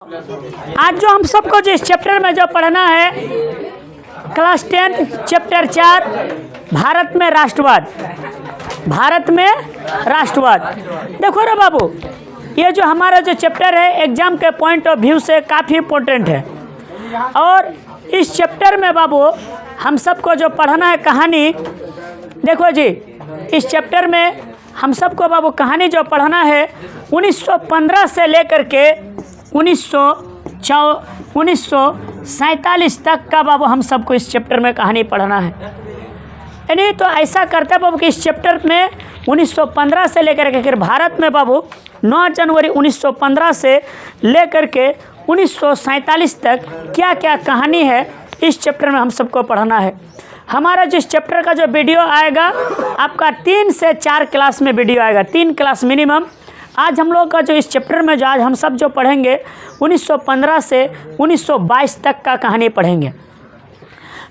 आज जो हम सबको जो इस चैप्टर में जो पढ़ना है क्लास 10 चैप्टर 4 भारत में राष्ट्रवाद। भारत में राष्ट्रवाद। देखो रे बाबू, ये जो हमारा जो चैप्टर है एग्जाम के पॉइंट ऑफ व्यू से काफ़ी इम्पोर्टेंट है। और इस चैप्टर में बाबू हम सबको जो पढ़ना है कहानी, देखो जी इस चैप्टर में हम सबको बाबू कहानी जो पढ़ना है 1915 से लेकर के 1947 तक का बाबू हम सबको इस चैप्टर में कहानी पढ़ना है। यानी तो ऐसा करते हैं बाबू कि इस चैप्टर में 1915 से लेकर के फिर भारत में बाबू 9 जनवरी 1915 से लेकर के 1947 तक क्या क्या कहानी है इस चैप्टर में हम सबको पढ़ना है। हमारा जिस चैप्टर का जो वीडियो आएगा आपका 3 से 4 क्लास में वीडियो आएगा, 3 क्लास मिनिमम। आज हम लोग का जो इस चैप्टर में जो आज हम सब जो पढ़ेंगे 1915 से 1922 तक का कहानी पढ़ेंगे।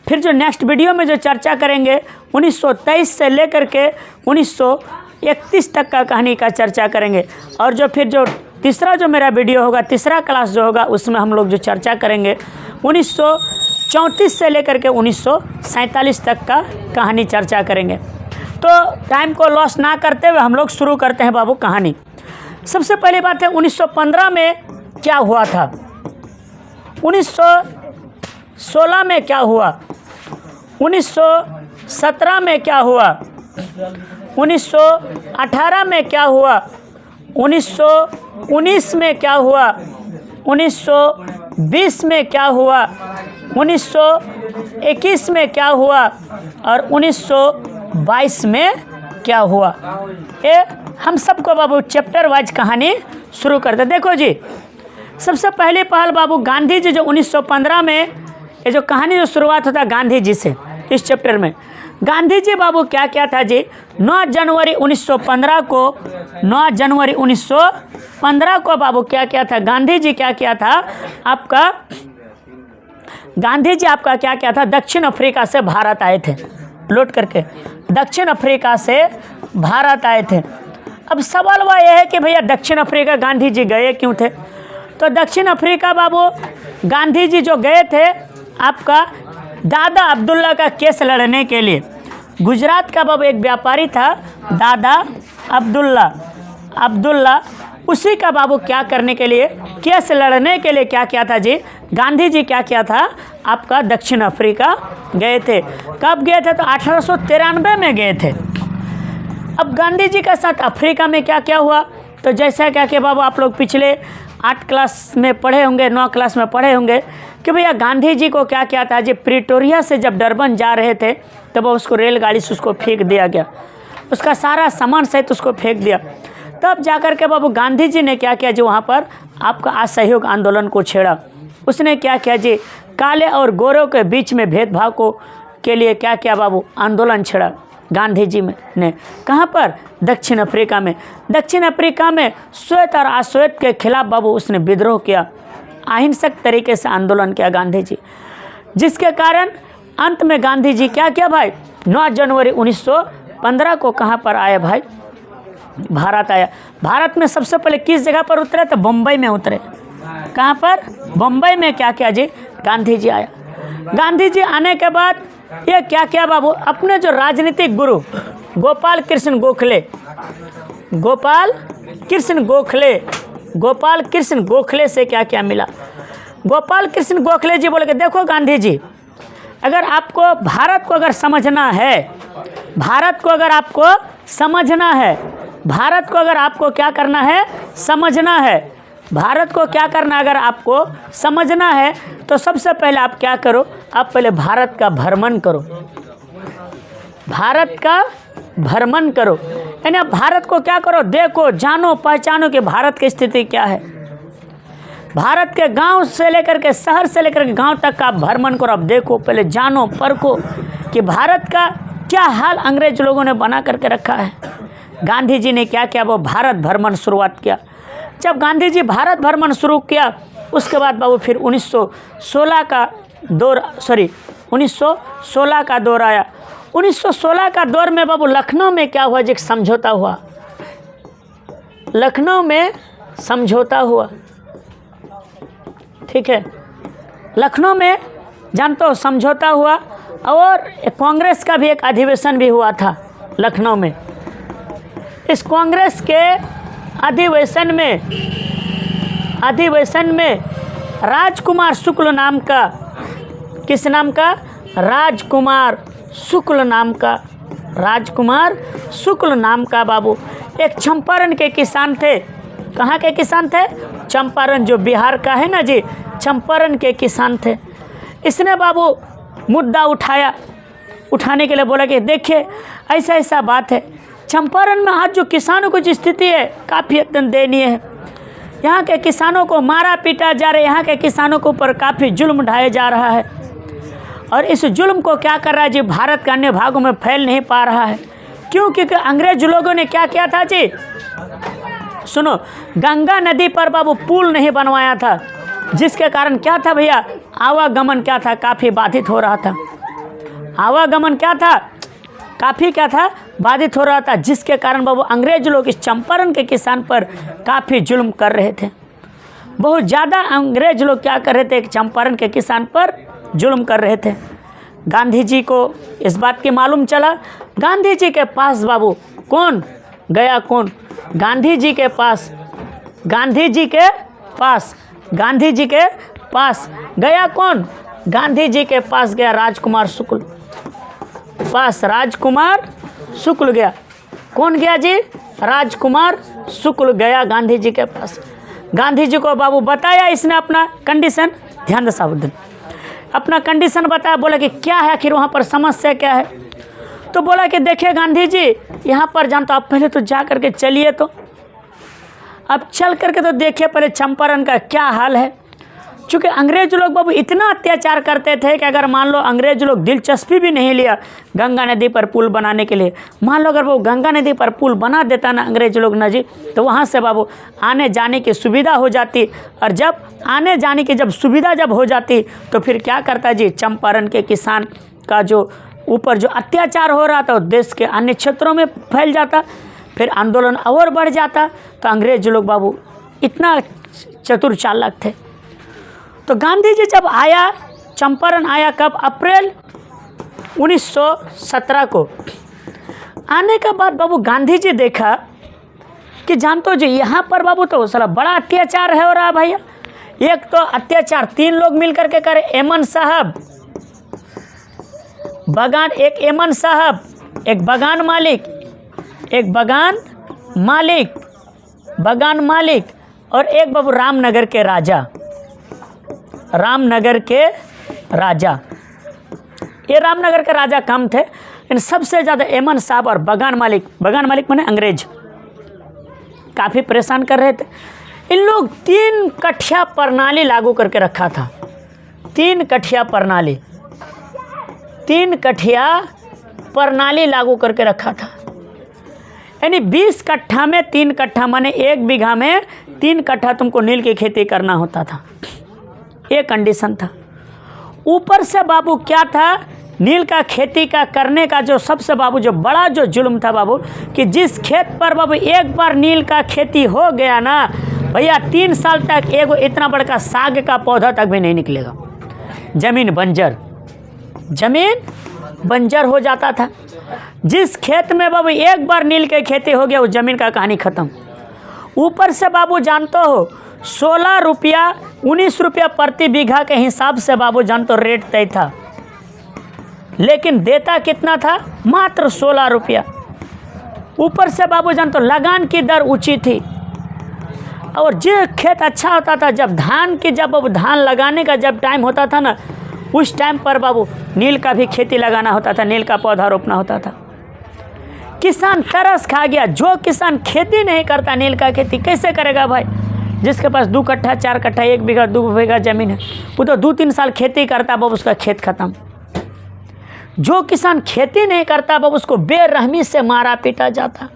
फिर जो नेक्स्ट वीडियो में जो चर्चा करेंगे 1923 से लेकर के 1931 तक का कहानी का चर्चा करेंगे। और जो फिर जो तीसरा जो मेरा वीडियो होगा, तीसरा क्लास जो होगा उसमें हम लोग जो चर्चा करेंगे 1934 से लेकर के 1947 तक का कहानी चर्चा करेंगे। तो टाइम को लॉस ना करते हुए हम लोग शुरू करते हैं बाबू कहानी। सबसे पहली बात है 1915 में क्या हुआ था, 1916 में क्या हुआ, 1917 में क्या हुआ, 1918 में क्या हुआ, 1919 में क्या हुआ, 1920 में क्या हुआ, 1921 में क्या हुआ और 1922 में क्या हुआ। ये हम सबको बाबू चैप्टर वाइज कहानी शुरू करते। देखो जी सबसे पहले पहल बाबू गांधी जी जो 1915 में ये जो कहानी जो शुरुआत होता है गांधी जी से इस चैप्टर में। गांधी जी बाबू क्या क्या था जी, 9 जनवरी 1915 को 9 जनवरी 1915 को बाबू क्या क्या था, गांधी जी क्या क्या था आपका, गांधी जी आपका क्या क्या था, दक्षिण अफ्रीका से भारत आए थे, लौट करके दक्षिण अफ्रीका से भारत आए थे। अब सवाल वह यह है कि भैया दक्षिण अफ्रीका गांधी जी गए क्यों थे। तो दक्षिण अफ्रीका बाबू गांधी जी जो गए थे आपका दादा अब्दुल्ला का केस लड़ने के लिए। गुजरात का बाबू एक व्यापारी था दादा अब्दुल्ला, उसी का बाबू क्या करने के लिए, केस लड़ने के लिए क्या किया था जी, गांधी जी क्या किया था आपका दक्षिण अफ्रीका गए थे। कब गए थे तो 1893 में गए थे। अब गांधी जी के साथ अफ्रीका में क्या क्या हुआ, तो जैसा क्या कि बाबू आप लोग पिछले 8 क्लास में पढ़े होंगे, 9 क्लास में पढ़े होंगे कि भैया गांधी जी को क्या क्या था जी, प्रिटोरिया से जब डरबन जा रहे थे तब उसको रेलगाड़ी से उसको फेंक दिया गया, उसका सारा सामान सहित उसको फेंक दिया। तब जाकर के बाबू गांधी जी ने क्या किया जी, वहाँ पर आपका असहयोग आंदोलन को छेड़ा। उसने क्या किया जी, काले और गोरों के बीच में भेदभाव को के लिए क्या किया बाबू, आंदोलन छेड़ा गांधी जी ने। कहाँ पर, दक्षिण अफ्रीका में। दक्षिण अफ्रीका में श्वेत और अश्वेत के खिलाफ बाबू उसने विद्रोह किया, अहिंसक तरीके से आंदोलन किया गांधी जी, जिसके कारण अंत में गांधी जी क्या किया भाई, 9 जनवरी 1915 को कहाँ पर आए भाई, भारत आया। भारत में सबसे पहले किस जगह पर उतरे, तो बम्बई में उतरे। कहाँ पर, बम्बई में क्या किया जी, गांधी जी आया। गांधी जी आने के बाद ये क्या किया बाबू, अपने जो राजनीतिक गुरु गोपाल कृष्ण गोखले से क्या क्या मिला। गोपाल कृष्ण गोखले जी बोले कि देखो गांधी जी, अगर आपको भारत को अगर समझना है, भारत को अगर आपको समझना है, भारत को अगर आपको क्या करना है, समझना है, भारत को क्या करना अगर आपको समझना है तो सबसे पहले आप क्या करो, आप पहले भारत का भ्रमण करो, भारत का भ्रमण करो। यानी आप भारत को क्या करो, देखो, जानो, पहचानो कि भारत की स्थिति क्या है। भारत के गांव से लेकर के शहर से लेकर के गांव तक का आप भ्रमण करो, आप देखो, पहले जानो, परखो कि भारत का क्या हाल अंग्रेज लोगों ने बना करके रखा है। गांधी जी ने क्या किया, वो भारत भ्रमण शुरुआत किया। जब गांधी जी भारत भ्रमण शुरू किया उसके बाद बाबू फिर 1916 का दौर आया। 1916 का दौर में बाबू लखनऊ में क्या हुआ जी, एक समझौता हुआ, लखनऊ में समझौता हुआ। ठीक है। लखनऊ में जानते हो समझौता हुआ, और कांग्रेस का भी एक अधिवेशन भी हुआ था लखनऊ में। इस कांग्रेस के अधिवेशन में राजकुमार शुक्ल नाम का, किस नाम का? राजकुमार शुक्ल नाम का बाबू एक चंपारण के किसान थे। कहाँ के किसान थे? चंपारण, जो बिहार का है ना जी, चंपारण के किसान थे। इसने बाबू मुद्दा उठाने के लिए बोला कि देखिए ऐसा ऐसा बात है, चंपारण में आज जो किसानों की स्थिति है काफ़ी अत्यंत दयनीय है। यहाँ के किसानों को मारा पीटा जा रहा है, यहाँ के किसानों के ऊपर काफ़ी जुल्म ढाया जा रहा है, और इस जुल्म को क्या कर रहा है जी, भारत के अन्य भागों में फैल नहीं पा रहा है। क्यों? क्योंकि अंग्रेज लोगों ने क्या किया था जी, सुनो, गंगा नदी पर बाबू पुल नहीं बनवाया था, जिसके कारण क्या था भैया, आवागमन क्या था, काफ़ी बाधित हो रहा था। आवागमन क्या था, काफ़ी क्या था, बाधित हो रहा था, जिसके कारण बाबू अंग्रेज लोग इस चंपारण के किसान पर काफ़ी जुल्म कर रहे थे। बहुत ज़्यादा अंग्रेज लोग क्या कर रहे थे, एक चंपारण के किसान पर जुल्म कर रहे थे। गांधी जी को इस बात की मालूम चला। गांधी जी के पास बाबू कौन गया? कौन? गांधी जी के पास गया कौन? गांधी जी के पास गया राजकुमार शुक्ल गया। कौन गया जी? राजकुमार शुक्ल गया गांधी जी के पास। गांधी जी को बाबू बताया इसने अपना कंडीशन, ध्यान दे सावधान, अपना कंडीशन बताया। बोला कि क्या है आखिर वहाँ पर समस्या क्या है? तो बोला कि देखिए गांधी जी, यहाँ पर जानते आप पहले तो जा करके चलिए, तो अब चल करके तो देखिए पहले चंपारण का क्या हाल है। चूँकि अंग्रेज लोग बाबू इतना अत्याचार करते थे कि अगर मान लो अंग्रेज लोग दिलचस्पी भी नहीं लिया गंगा नदी पर पुल बनाने के लिए, मान लो अगर वो गंगा नदी पर पुल बना देता ना अंग्रेज लोग ना जी, तो वहाँ से बाबू आने जाने की सुविधा हो जाती। और जब आने जाने की सुविधा हो जाती तो फिर क्या करता जी, चंपारण के किसान का जो ऊपर जो अत्याचार हो रहा था वो देश के अन्य क्षेत्रों में फैल जाता, फिर आंदोलन और बढ़ जाता। तो अंग्रेज लोग बाबू इतना चतुर चालाक थे। तो गांधी जी जब आया, चंपारण आया कब? अप्रैल 1917 को। आने के बाद बाबू गांधी जी देखा कि जानते हो जी, यहाँ पर बाबू तो साला बड़ा अत्याचार है हो रहा भैया। एक तो अत्याचार 3 लोग मिलकर के करे, एमन साहब, बगान, एक एमन साहब, एक बगान मालिक और एक बाबू रामनगर के राजा। ये रामनगर के राजा कम थे, इन सबसे ज़्यादा एमन साहब और बगान मालिक माने अंग्रेज, काफ़ी परेशान कर रहे थे। इन लोग 3 कठिया प्रणाली लागू करके रखा था। 3 कठिया प्रणाली लागू करके रखा था। यानी 20 कट्ठा में 3 कट्ठा माने 1 बीघा में 3 कट्ठा तुमको नील की खेती करना होता था। ये कंडीशन था। ऊपर से बाबू क्या था, नील का खेती का करने का जो सबसे बाबू जो बड़ा जो जुल्म था बाबू, कि जिस खेत पर बाबू एक बार नील का खेती हो गया ना भैया, 3 साल तक एगो इतना बड़का साग का पौधा तक भी नहीं निकलेगा। जमीन बंजर हो जाता था। जिस खेत में बाबू एक बार नील की खेती हो गया, उस जमीन का कहानी खत्म। ऊपर से बाबू जानते हो 16 रुपया 19 रुपया प्रति बीघा के हिसाब से बाबू जानते हो रेट तय था, लेकिन देता कितना था? मात्र 16 रुपया। ऊपर से बाबू जानते हो लगान की दर ऊंची थी, और जो खेत अच्छा होता था, जब धान लगाने का जब टाइम होता था ना, उस टाइम पर बाबू नील का भी खेती लगाना होता था, नील का पौधा रोपना होता था। किसान तरस खा गया। जो किसान खेती नहीं करता, नील का खेती कैसे करेगा भाई? जिसके पास 2 कट्ठा 4 कट्ठा 1 बीघा 2 बीघा ज़मीन है, वो तो 2-3 साल खेती करता बाबू, उसका खेत खत्म। जो किसान खेती नहीं करता बाबू, उसको बेरहमी से मारा पीटा जाता।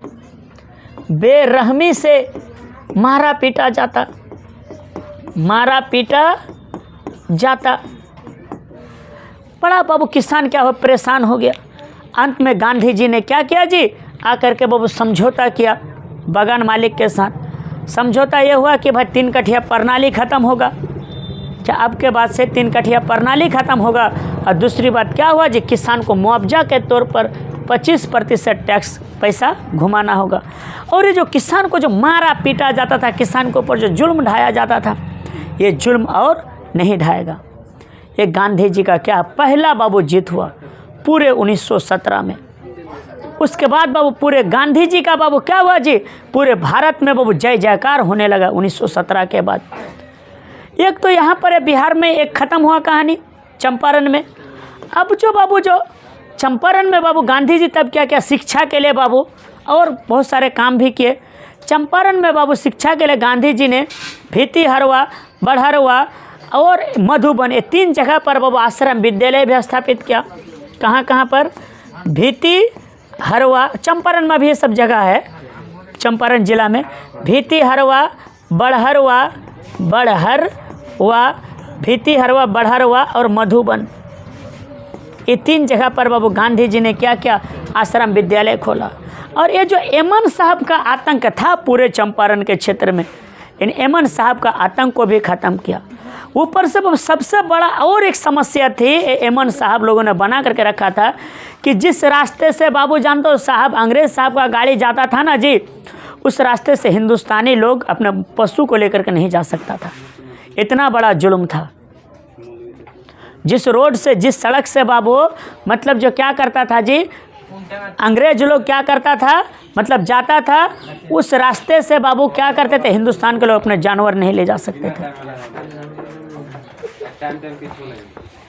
बड़ा बाबू किसान क्या हो, परेशान हो गया। अंत में गांधी जी ने क्या किया जी, आकर के बाबू समझौता किया बगान मालिक के साथ। समझौता ये हुआ कि भाई 3 कठिया प्रणाली खत्म होगा। अब के बाद से 3 कठिया प्रणाली खत्म होगा। और दूसरी बात क्या हुआ जी, किसान को मुआवजा के तौर पर 25% टैक्स पैसा घुमाना होगा। और ये जो किसान को जो मारा पीटा जाता था, किसान के ऊपर जो जुल्म ढाया जाता था, ये जुल्म और नहीं ढाएगा। ये गांधी जी का क्या पहला बाबू जीत हुआ पूरे 1917 में। उसके बाद बाबू पूरे गांधी जी का बाबू क्या हुआ जी, पूरे भारत में बाबू जय जयकार होने लगा 1917 के बाद। एक तो यहाँ पर बिहार में एक ख़त्म हुआ कहानी चंपारण में। अब जो बाबू जो चंपारण में बाबू गांधी जी तब क्या क्या शिक्षा के लिए बाबू और बहुत सारे काम भी किए। चंपारण में बाबू शिक्षा के लिए गांधी जी ने भीतिहरवा, बड़हरवा और मधुबन, ये 3 जगह पर बाबू आश्रम विद्यालय भी स्थापित किया। कहाँ कहाँ पर? भीतिहरवा, चंपारण में भी ये सब जगह है, चंपारण जिला में भीतिहरवा, बड़हरवा, भीतिहरवा, बड़हरवा और मधुबन, ये 3 जगह पर बाबू गांधी जी ने क्या क्या आश्रम विद्यालय खोला। और ये जो एमन साहब का आतंक था पूरे चंपारण के क्षेत्र में, इन एमन साहब का आतंक को भी ख़त्म किया। ऊपर से सबसे बड़ा और एक समस्या थी, एमन साहब लोगों ने बना करके रखा था कि जिस रास्ते से बाबू जानते हो साहब, अंग्रेज़ साहब का गाड़ी जाता था ना जी, उस रास्ते से हिंदुस्तानी लोग अपने पशु को लेकर के नहीं जा सकता था। इतना बड़ा जुल्म था। जिस रोड से, जिस सड़क से बाबू मतलब जो क्या करता था जी, अंग्रेज लोग क्या करता था मतलब जाता था, उस रास्ते से बाबू क्या करते थे, हिंदुस्तान के लोग अपने जानवर नहीं ले जा सकते थे।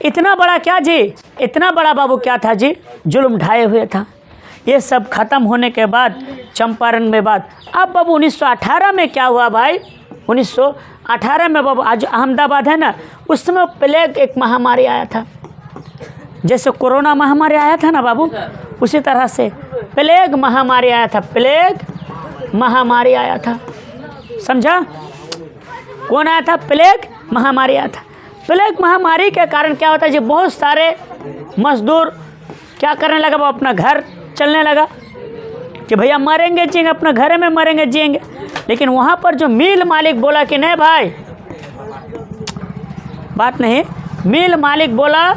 इतना बड़ा क्या जी, इतना बड़ा बाबू क्या था जी, जुल्म ढाए हुए था। ये सब खत्म होने के बाद चंपारण में बात, अब बाबू 1918 में क्या हुआ भाई, 1918 में बाबू आज अहमदाबाद है ना, उस समय प्लेग एक महामारी आया था। जैसे कोरोना महामारी आया था ना बाबू, उसी तरह से प्लेग महामारी आया था, प्लेग महामारी आया था। समझा? कौन आया था? प्लेग महामारी आया था। प्लेग महामारी के कारण क्या होता है जी, बहुत सारे मजदूर क्या करने लगा, वो अपना घर चलने लगा कि भैया मरेंगे जिएंगे, अपना घर में मरेंगे जिएंगे। लेकिन वहाँ पर जो मिल मालिक बोला कि नहीं भाई, बात नहीं, मिल मालिक बोला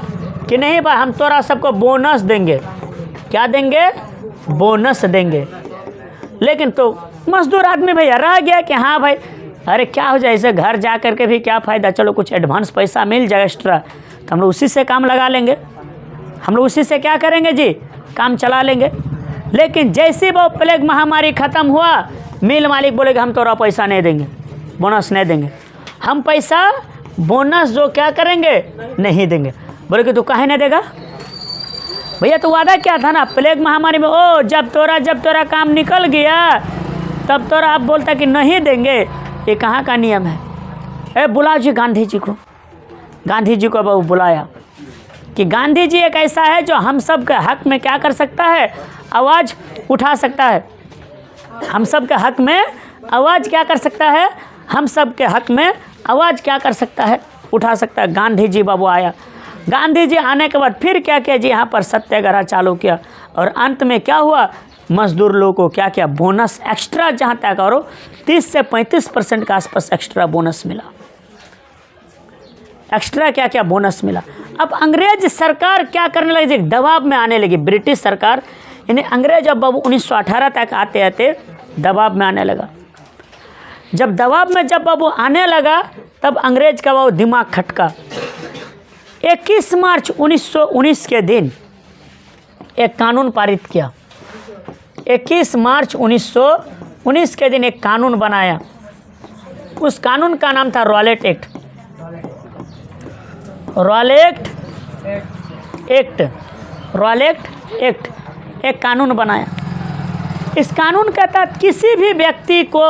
कि नहीं भाई हम तोरा सबको बोनस देंगे। क्या देंगे? बोनस देंगे। लेकिन तो मजदूर आदमी भैया रह गया कि हाँ भाई, अरे क्या हो जाए, इसे घर जा कर के भी क्या फ़ायदा, चलो कुछ एडवांस पैसा मिल जाए एक्स्ट्रा, तो हम लोग उसी से काम लगा लेंगे, हम लोग उसी से क्या करेंगे जी, काम चला लेंगे। लेकिन जैसे वो प्लेग महामारी ख़त्म हुआ, मिल मालिक बोलेगा हम तोरा पैसा नहीं देंगे, बोनस नहीं देंगे, हम पैसा बोनस जो क्या करेंगे नहीं देंगे। बोले कि तू काहे नहीं देगा भैया, तो वादा क्या था ना प्लेग महामारी में, ओ जब तोरा काम निकल गया तब तोरा आप बोलता कि नहीं देंगे। ये कहाँ का नियम है? बुलाओ जी गांधी जी को। गांधी जी को बाबू बुलाया कि गांधी जी एक ऐसा है जो हम सब के हक में क्या कर सकता है, आवाज़ उठा सकता है। हम सब के हक में आवाज़ क्या कर सकता है, हम सब के हक में आवाज़ क्या कर सकता है, उठा सकता है। गांधी जी बाबू आया। गांधी जी आने के बाद फिर क्या किया जी, यहाँ पर सत्याग्रह चालू किया। और अंत में क्या हुआ, मजदूर लोगों को क्या किया, बोनस एक्स्ट्रा जहाँ तक करो 30 से 35% के आसपास एक्स्ट्रा बोनस मिला। एक्स्ट्रा क्या क्या बोनस मिला। अब अंग्रेज सरकार क्या करने लगी, दबाव में आने लगी। ब्रिटिश सरकार यानी अंग्रेज अब बाबू 1918 तक आते आते दबाव में आने लगा। जब दबाव में जब बाबू आने लगा तब अंग्रेज का बाबू दिमाग खटका। 21 मार्च 1919 के दिन एक कानून पारित किया। 21 मार्च 1919 के दिन एक कानून बनाया। उस कानून का नाम था रॉलेट एक्ट। रॉलेट एक्ट एक कानून बनाया। इस कानून के तहत किसी भी व्यक्ति को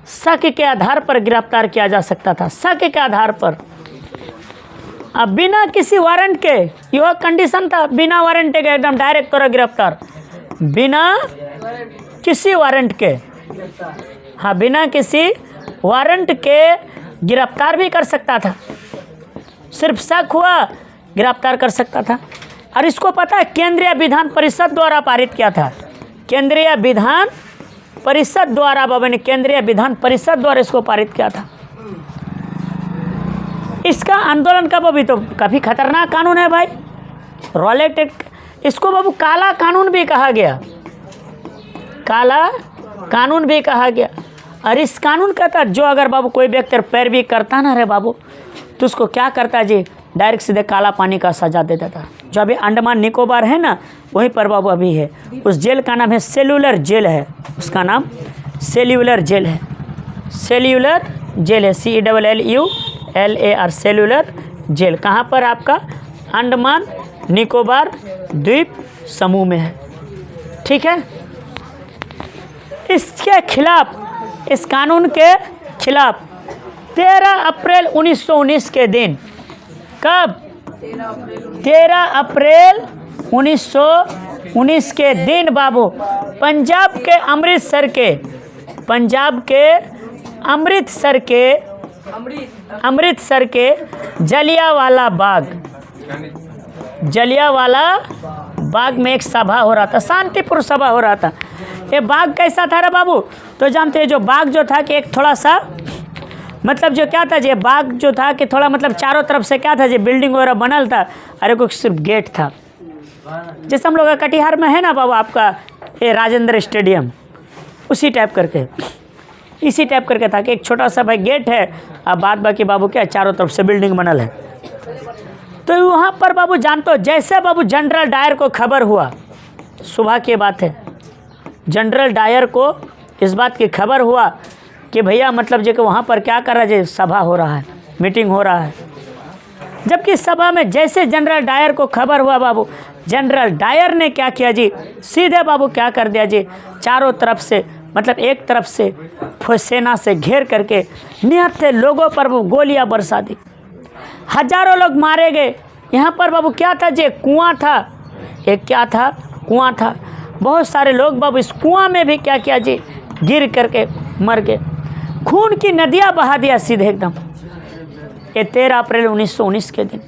शक के आधार पर गिरफ्तार किया जा सकता था। शक के आधार पर, अब बिना किसी वारंट के, यह कंडीशन था, बिना वारंट के एकदम डायरेक्ट तौर गिरफ्तार, बिना किसी वारंट के, हाँ बिना किसी वारंट के गिरफ्तार भी कर सकता था। सिर्फ शक हुआ गिरफ्तार कर सकता था। और इसको पता है केंद्रीय विधान परिषद द्वारा पारित किया था। केंद्रीय विधान परिषद द्वारा, बाबा ने केंद्रीय विधान परिषद द्वारा इसको पारित किया था। इसका आंदोलन का बाबू तो काफ़ी खतरनाक कानून है भाई, रॉलेट एक्ट। इसको बाबू काला कानून भी कहा गया, काला कानून भी कहा गया। और इस कानून का तहत जो अगर बाबू कोई व्यक्ति पैरवी करता ना रे बाबू, तो उसको क्या करता जी, डायरेक्ट सीधे काला पानी का सजा दे देता। जो अभी अंडमान निकोबार है ना, वहीं पर बाबू अभी है। उस जेल का नाम है सेल्यूलर जेल है, उसका नाम सेल्यूलर जेल है, सेल्यूलर जेल है, CELLULAR सेल्यूलर जेल। कहाँ पर आपका? अंडमान निकोबार द्वीप समूह में है। ठीक है, इसके खिलाफ, इस कानून के खिलाफ 13 अप्रैल 1919 के दिन, कब? 13 अप्रैल 1919 के दिन बाबू पंजाब के अमृतसर के जलियांवाला बाग में एक सभा हो रहा था, शांतिपूर्ण सभा हो रहा था। ये बाग कैसा था रे बाबू? तो जानते हैं, जो बाग जो था कि एक थोड़ा सा मतलब जो क्या था, ये बाग जो था कि थोड़ा मतलब चारों तरफ से क्या था, जो बिल्डिंग वगैरह बनल था, अरे कुछ सिर्फ गेट था। जैसे हम लोग का कटिहार में है ना बाबू आपका ये राजेंद्र स्टेडियम, उसी टाइप करके, इसी टाइप करके था कि एक छोटा सा भाई गेट है, अब बाद बाकी बाबू क्या चारों तरफ से बिल्डिंग बनल है। तो वहाँ पर बाबू जानते हो, जैसे बाबू जनरल डायर को खबर हुआ, सुबह की बात है, जनरल डायर को इस बात की खबर हुआ कि भैया मतलब जो कि वहाँ पर क्या कर रहा है, सभा हो रहा है, मीटिंग हो रहा है। जबकि सभा में जैसे जनरल डायर को खबर हुआ बाबू, जनरल डायर ने क्या किया जी, सीधे बाबू क्या कर दिया जी, चारों तरफ से मतलब एक तरफ से सेना से घेर करके निहत्थे लोगों पर वो गोलियां बरसा दी, हजारों लोग मारे गए। यहाँ पर बाबू क्या था जी, कुआं था, एक क्या था, कुआं था। बहुत सारे लोग बाबू इस कुआं में भी क्या किया जी, गिर करके मर गए, खून की नदियाँ बहा दिया सीधे एकदम। ये 13 अप्रैल 1919 के दिन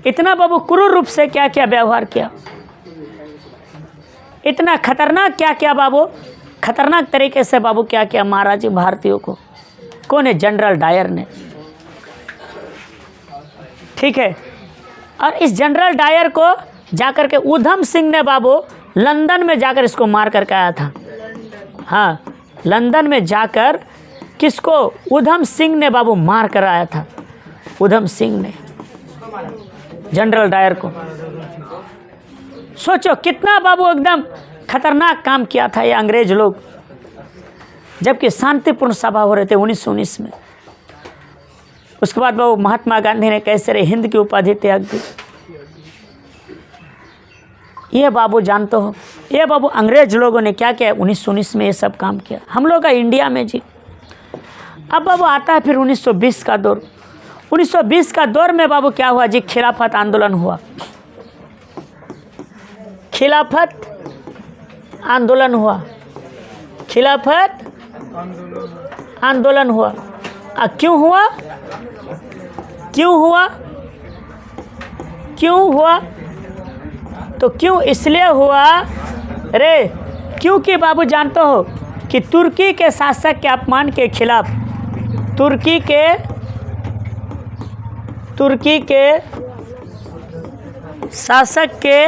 इतना बाबू क्रूर रूप से क्या क्या व्यवहार किया, इतना खतरनाक क्या क्या बाबू, खतरनाक तरीके से बाबू क्या क्या मारा जी भारतीयों को। कौन है? जनरल डायर ने। ठीक है, और इस जनरल डायर को जाकर के उधम सिंह ने बाबू लंदन में जाकर इसको मार करके आया था। हाँ, लंदन में जाकर किसको? उधम सिंह ने बाबू मार कर आया था, उधम सिंह ने जनरल डायर को। सोचो कितना बाबू एकदम खतरनाक काम किया था ये अंग्रेज लोग, जबकि शांतिपूर्ण सभा हो रहे थे 1919 में। उसके बाद बाबू महात्मा गांधी ने कैसे रे हिंद की उपाधि त्याग दी। ये बाबू जानते हो, ये बाबू अंग्रेज लोगों ने क्या किया 1919 में, ये सब काम किया हम लोग का इंडिया में जी। अब बाबू आता है फिर 1920 का दौर। 1920 का दौर में बाबू क्या हुआ जी, खिलाफत आंदोलन हुआ, खिलाफत आंदोलन हुआ, खिलाफत आंदोलन हुआ। क्यों हुआ? क्यों हुआ? क्यों हुआ? तो क्यों इसलिए हुआ रे, क्योंकि बाबू जानते हो कि तुर्की के शासक के अपमान के खिलाफ, तुर्की के शासक के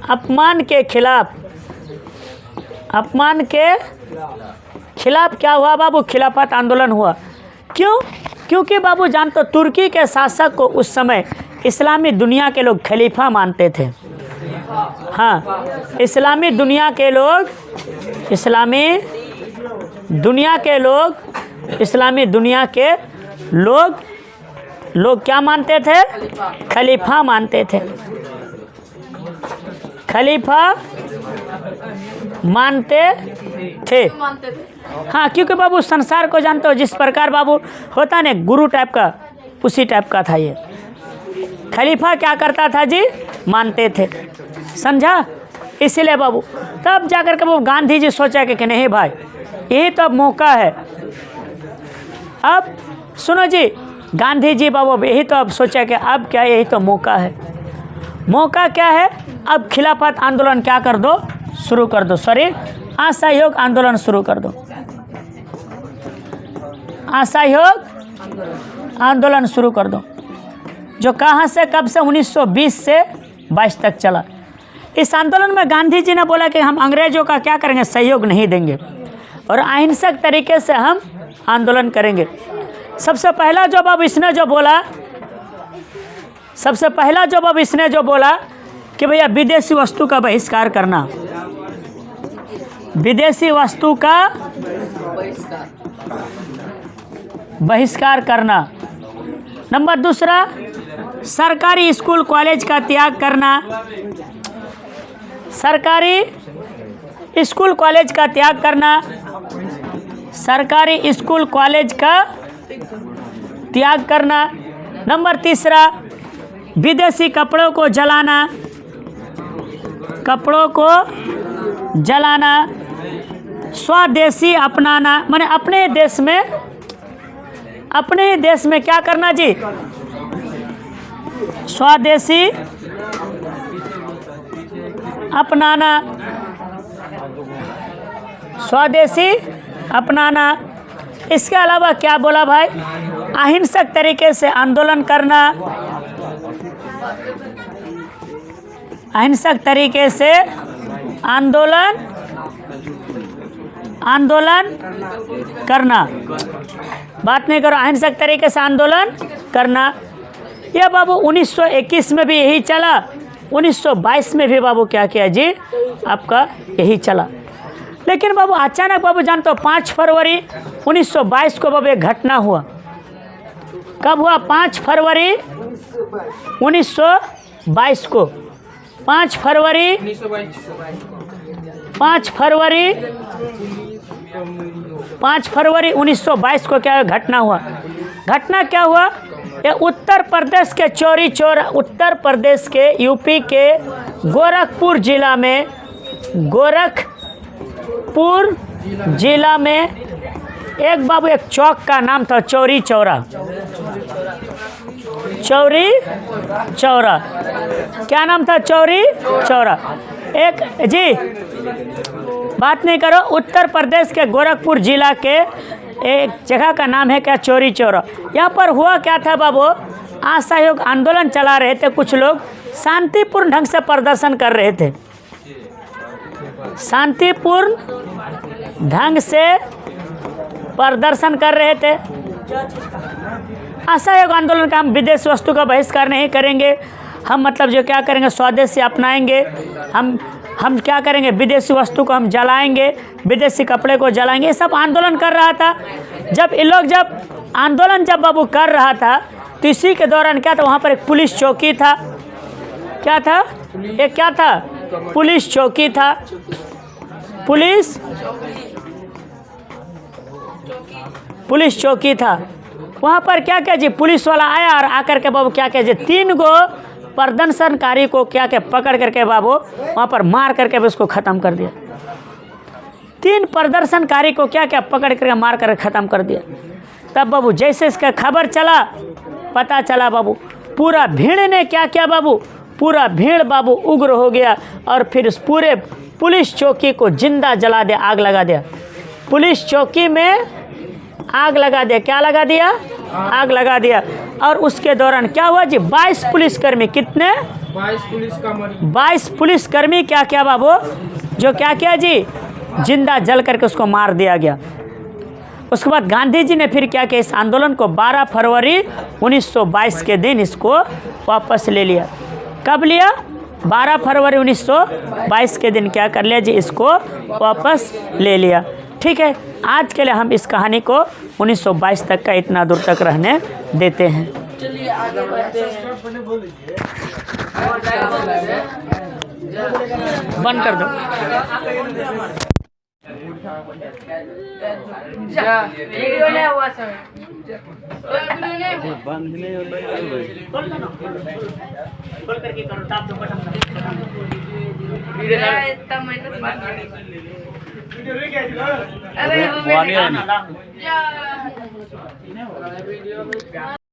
अपमान के खिलाफ, अपमान के खिलाफ क्या हुआ बाबू, खिलाफत आंदोलन हुआ। क्यों? क्योंकि बाबू जानते हो तुर्की के शासक को उस समय इस्लामी दुनिया के लोग खलीफा मानते थे। हाँ, इस्लामी दुनिया के लोग, इस्लामी दुनिया के लोग, इस्लामी दुनिया के लोग क्या मानते थे? खलीफा मानते थे, खलीफा मानते थे। हाँ, क्योंकि बाबू संसार को जानते हो जिस प्रकार बाबू होता ना गुरु टाइप का, उसी टाइप का था ये। खलीफा क्या करता था जी, मानते थे, समझा? इसीलिए बाबू तब जाकर के वो गांधी जी सोचा कि नहीं भाई यही तो अब मौका है। अब सुनो जी, गांधी जी बाबू यही तो अब सोचा कि अब क्या, यही तो मौका है। मौका क्या है? अब खिलाफत आंदोलन क्या कर दो, शुरू कर दो, सॉरी असहयोग आंदोलन शुरू कर दो, असहयोग आंदोलन शुरू कर दो, जो कहाँ से कब से 1920 से 22 तक चला। इस आंदोलन में गांधी जी ने बोला कि हम अंग्रेजों का क्या करेंगे, सहयोग नहीं देंगे और अहिंसक तरीके से हम आंदोलन करेंगे। सबसे पहला जवाब इसने जो बोला कि भैया विदेशी वस्तु का बहिष्कार करना, विदेशी वस्तु का बहिष्कार करना। नंबर दूसरा, सरकारी स्कूल कॉलेज का त्याग करना, सरकारी स्कूल कॉलेज का त्याग करना, सरकारी स्कूल कॉलेज का त्याग करना। नंबर तीसरा, विदेशी कपड़ों को जलाना, कपड़ों को जलाना। स्वदेशी अपनाना, माने अपने ही देश में क्या करना जी, स्वदेशी अपनाना, स्वदेशी अपनाना। इसके अलावा क्या बोला भाई, अहिंसक तरीके से आंदोलन करना, अहिंसक तरीके से आंदोलन करना। बात नहीं करो, अहिंसक तरीके से आंदोलन करना। यह बाबू 1921 में भी यही चला, 1922 में भी बाबू क्या किया जी, आपका यही चला। लेकिन बाबू अचानक बाबू जानते हो 5 फरवरी 1922 को बाबू एक घटना हुआ। कब हुआ? 5 फरवरी 1922 को। 5 फरवरी 1922 को क्या घटना हुआ? घटना क्या हुआ? ये उत्तर प्रदेश के चौरी चौरा, उत्तर प्रदेश के यूपी के गोरखपुर जिला में एक बाबू एक चौक का नाम था चौरी चौरा। चौरी चौरा, क्या नाम था? चौरी चौरा। एक जी बात नहीं करो, उत्तर प्रदेश के गोरखपुर जिला के एक जगह का नाम है क्या? चौरी चौरा। यहाँ पर हुआ क्या था बाबू, असहयोग आंदोलन चला रहे थे कुछ लोग, शांतिपूर्ण ढंग से प्रदर्शन कर रहे थे, शांतिपूर्ण ढंग से प्रदर्शन कर रहे थे। असहयोग आंदोलन का हम विदेश वस्तु का बहिष्कार नहीं करेंगे, हम मतलब जो क्या करेंगे, स्वदेशी अपनाएंगे, हम क्या करेंगे, विदेशी वस्तु को हम जलाएंगे, विदेशी कपड़े को जलाएंगे, ये सब आंदोलन कर रहा था। जब ये लोग आंदोलन बाबू कर रहा था, तो इसी के दौरान क्या था, वहाँ पर एक पुलिस चौकी था। क्या था? एक क्या था? पुलिस चौकी था। पुलिस चौकी था। वहाँ पर क्या क्या जी, पुलिस वाला आया और आकर के बाबू क्या क्या जी, 3 गो प्रदर्शनकारी को क्या क्या पकड़ करके बाबू वहाँ पर मार करके भी उसको ख़त्म कर दिया। 3 प्रदर्शनकारी को क्या क्या पकड़ करके मार कर ख़त्म कर दिया। तब बाबू जैसे इसका खबर चला, पता चला बाबू, पूरा भीड़ ने क्या किया बाबू, पूरा भीड़ बाबू उग्र हो गया और फिर उस पूरे पुलिस चौकी को जिंदा जला दिया, आग लगा दिया। पुलिस चौकी में आग लगा दिया। क्या लगा दिया? आग लगा दिया। और उसके दौरान क्या हुआ जी, 22 पुलिसकर्मी, कितने? 22 पुलिसकर्मी क्या क्या बाबू, जो क्या किया जी, जिंदा जल करके उसको मार दिया गया। उसके बाद गांधी जी ने फिर क्या किया, इस आंदोलन को 12 फरवरी 1922 के दिन इसको वापस ले लिया। कब लिया? 12 फरवरी 1922 के दिन क्या कर लिया जी, इसको वापस ले लिया। ठीक है, आज के लिए हम इस कहानी को 1922 तक का इतना दूर तक रहने देते हैं। चलिए आगे बढ़ते हैं। बंद कर दो। वीडियो नहीं हुआ सर, खोल करके करो, टाप दो बटन। इतना मेहनत अरे